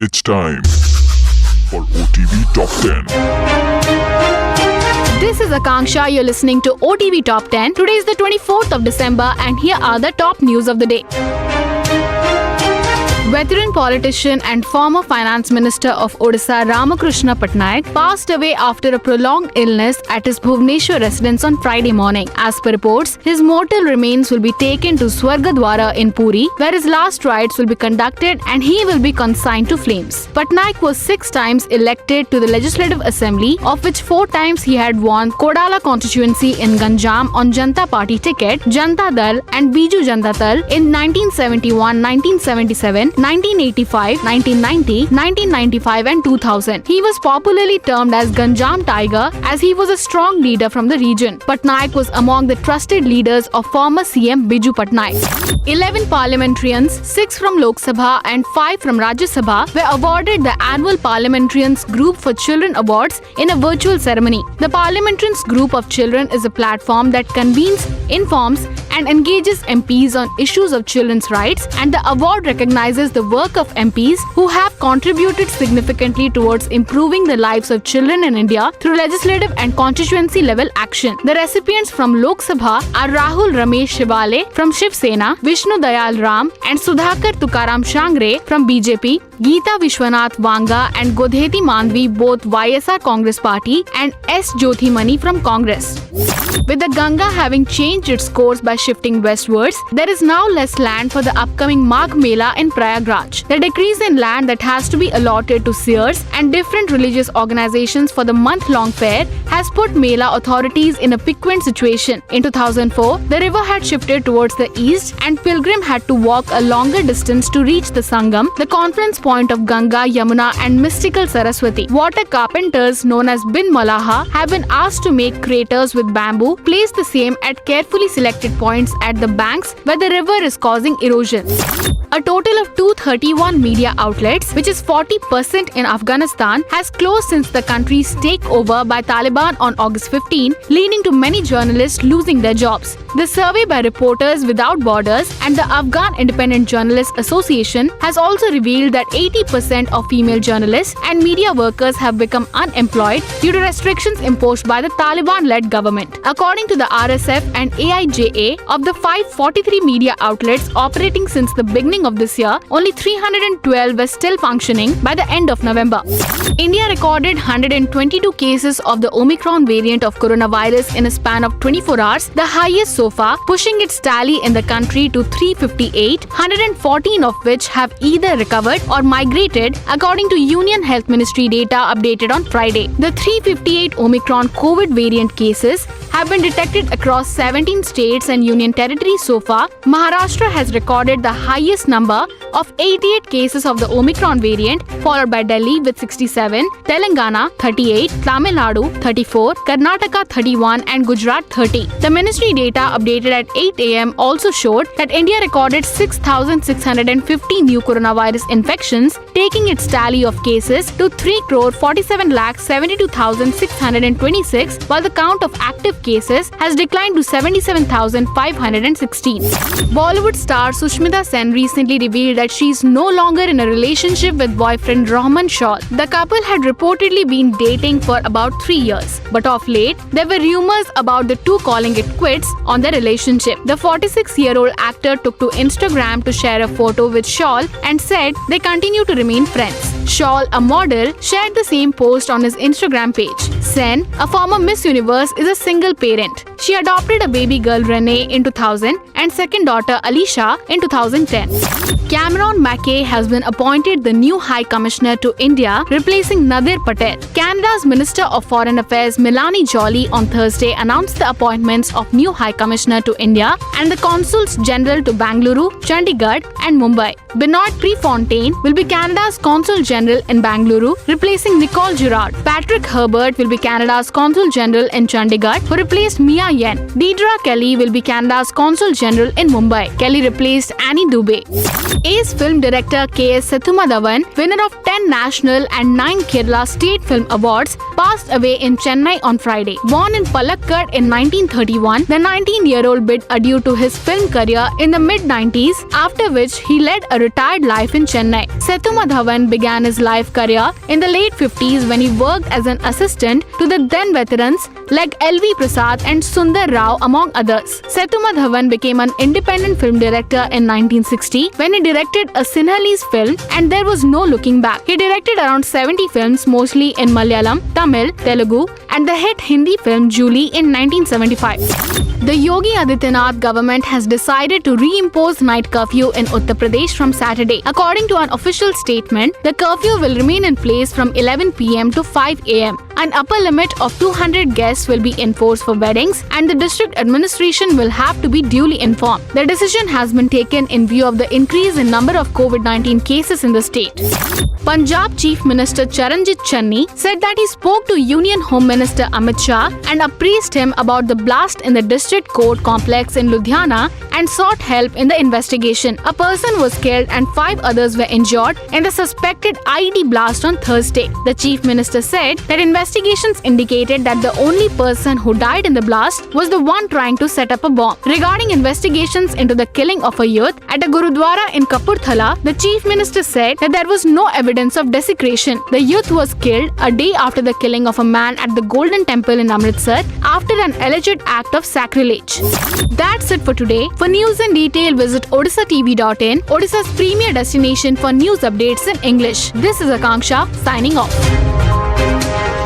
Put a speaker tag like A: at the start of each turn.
A: It's time for OTV Top 10.
B: This is Akanksha. You're listening to OTV Top 10. Today is the 24th of December and here are the top news of the day. Veteran politician and former finance minister of Odisha Ramakrishna Patnaik passed away after a prolonged illness at his Bhubaneswar residence on Friday morning. As per reports, his mortal remains will be taken to Swargadwara in Puri, where his last rites will be conducted and he will be consigned to flames. Patnaik was 6 times elected to the Legislative Assembly, of which 4 times he had won Kodala constituency in Ganjam on Janata Party ticket, Janata Dal and Biju Janata Dal in 1971, 1977, 1985, 1990, 1995 and 2000. He was popularly termed as Ganjam Tiger as he was a strong leader from the region. Patnaik was among the trusted leaders of former CM Biju Patnaik. 11 parliamentarians, 6 from Lok Sabha and 5 from Rajya Sabha were awarded the annual Parliamentarians Group for Children Awards in a virtual ceremony. The Parliamentarians Group of Children is a platform that convenes, informs and engages MPs on issues of children's rights, and the award recognizes the work of MPs who have contributed significantly towards improving the lives of children in India through legislative and constituency level action. The recipients from Lok Sabha are Rahul Ramesh Shivale from Shiv Sena, Vishnu Dayal Ram and Sudhakar Tukaram Shangre from BJP, Geeta Vishwanath Vanga and Godheti Mandvi both YSR Congress Party and S. Jyothimani from Congress. With the Ganga having changed its course by shifting westwards, there is now less land for the upcoming Magh Mela in Prayagraj. The decrease in land that has to be allotted to seers and different religious organizations for the month-long fair has put Mela authorities in a piquant situation. In 2004, the river had shifted towards the east and pilgrim had to walk a longer distance to reach the Sangam, the confluence point of Ganga, Yamuna and mystical Saraswati. Water carpenters known as Bin Malaha have been asked to make craters with bamboo, place the same at carefully selected points at the banks where the river is causing erosion. A total of 231 media outlets, which is 40% in Afghanistan, has closed since the country's takeover by Taliban on August 15, leading to many journalists losing their jobs. The survey by Reporters Without Borders and the Afghan Independent Journalists Association has also revealed that 80% of female journalists and media workers have become unemployed due to restrictions imposed by the Taliban-led government. According to the RSF and AIJA, of the 543 media outlets operating since the beginning of this year, only 312 were still functioning by the end of November. India recorded 122 cases of the Omicron variant of coronavirus in a span of 24 hours, the highest so far, pushing its tally in the country to 358, 114 of which have either recovered or migrated, according to Union Health Ministry data updated on Friday. The 358 Omicron COVID variant cases have been detected across 17 states and union territories so far. Maharashtra has recorded the highest number of 88 cases of the Omicron variant, followed by Delhi with 67, Telangana 38, Tamil Nadu 34, Karnataka 31 and Gujarat 30. The ministry data updated at 8 am also showed that India recorded 6,650 new coronavirus infections, taking its tally of cases to 3,47,72,626, while the count of active cases has declined to 77,516. Bollywood star Sushmita Sen recently revealed that she is no longer in a relationship with boyfriend Rahman Shaul. The couple had reportedly been dating for about 3 years, but of late, there were rumors about the two calling it quits on their relationship. The 46-year-old actor took to Instagram to share a photo with Shaul and said they continue to remain friends. Shaul, a model, shared the same post on his Instagram page. Sen, a former Miss Universe, is a single parent. She adopted a baby girl Renee in 2000 and second daughter Alicia in 2010. Cameron Mackay has been appointed the new High Commissioner to India, replacing Nadir Patel. Canada's Minister of Foreign Affairs Melanie Joly on Thursday announced the appointments of new High Commissioner to India and the Consuls General to Bangalore, Chandigarh and Mumbai. Benoit Prefontaine will be Canada's Consul General in Bangalore, replacing Nicole Girard. Patrick Herbert will be Canada's Consul General in Chandigarh, who replaced Mia Yen. Deidra Kelly will be Canada's Consul General in Mumbai. Kelly replaced Annie Dubé. Ace film director K.S. Sethumadhavan, winner of 10 national and 9 Kerala State Film Awards, passed away in Chennai on Friday. Born in Palakkad in 1931, the 19-year-old bid adieu to his film career in the mid-90s, after which he led a retired life in Chennai. Sethumadhavan began his life career in the late 50s when he worked as an assistant to the then veterans like L.V. Prasad and Sundar Rao, among others. Sethumadhavan became an independent film director in 1960 when he directed a Sinhalese film And There Was No Looking Back. He directed around 70 films, mostly in Malayalam, Tamil, Telugu, and the hit Hindi film Julie in 1975. The Yogi Adityanath government has decided to reimpose night curfew in Uttar Pradesh from Saturday. According to an official statement, the curfew will remain in place from 11 p.m. to 5 a.m. An upper limit of 200 guests will be enforced for weddings, and the district administration will have to be duly informed. The decision has been taken in view of the increase in number of COVID-19 cases in the state. Punjab Chief Minister Charanjit Channi said that he spoke to Union Home Minister Amit Shah and appraised him about the blast in the district court complex in Ludhiana and sought help in the investigation. A person was killed and 5 others were injured in the suspected IED blast on Thursday. The Chief Minister said that investigations indicated that the only person who died in the blast was the one trying to set up a bomb. Regarding investigations into the killing of a youth at a Gurudwara in Kapurthala, the Chief Minister said that there was no evidence of desecration. The youth was killed a day after the killing of a man at the Golden Temple in Amritsar after an alleged act of sacrilege. That's it for today. For news in detail, visit odishatv.in, Odisha's premier destination for news updates in English. This is Akanksha signing off.